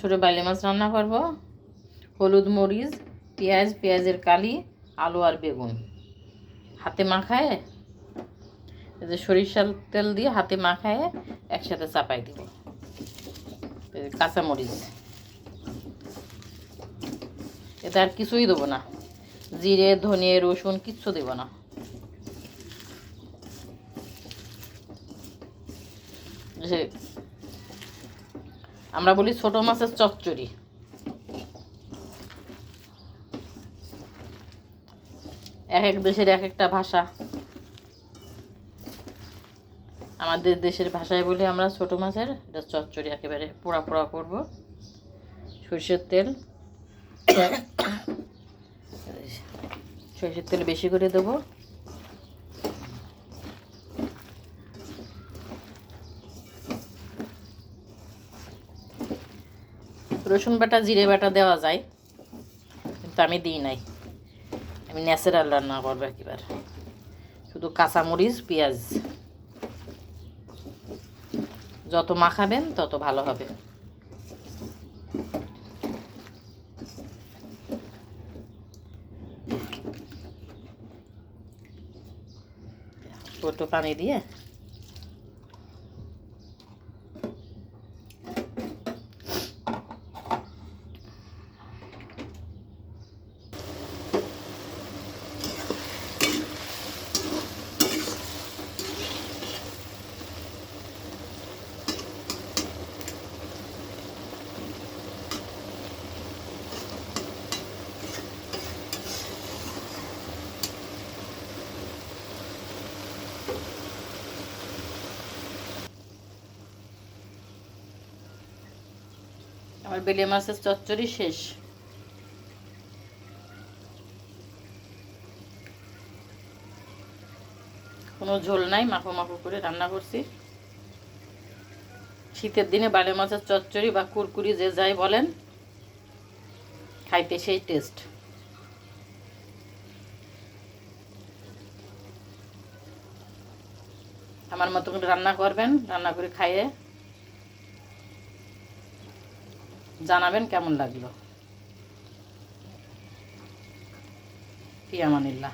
ছোটো বাইলে মাছ রান্না করব। হলুদ, মরিচ, পেঁয়াজ, পেঁয়াজের কালি, আলু আর বেগুন হাতে মাখায়, সরিষার তেল দিয়ে হাতে মাখায় একসাথে চাপাই দিব। কাঁচামরিচ, এতে আর কিছুই দেবো না, জিরে, ধনে, রসুন কিচ্ছু দেব না। আমরা বলি ছোট মাছের চচ্চড়ি। এক এক দেশের এক একটা ভাষা। আমাদের দেশের ভাষায় বলি আমরা ছোট মাছের এটা চচ্চড়ি, একেবারে পোড়া পোড়া করবো। সরষের তেল, সরষের তেল বেশি করে দেবো। রসুন বাটা, জিরে বাটা দেওয়া যায়, কিন্তু আমি দিই নাই। আমি ন্যাচারাল রান্না করবো একেবারে, শুধু কাঁচামরিচ, পেঁয়াজ। যত মাখাবেন তত ভালো হবে। একটু পানি দিয়ে আমার বেলে মাছের চচ্চড়ি শেষ। কোনো ঝোল নাই, মাখো মাখো করে রান্না করছি। শীতের দিনে বেলে মাছের চচ্চড়ি বা কুরকুরি যে যাই বলেন, খাইতে সেই টেস্ট। আমার মতো করে রান্না করবেন, রান্না করে খাইয়ে জানাবেন কেমন লাগলো। ফি আমানিল্লাহ।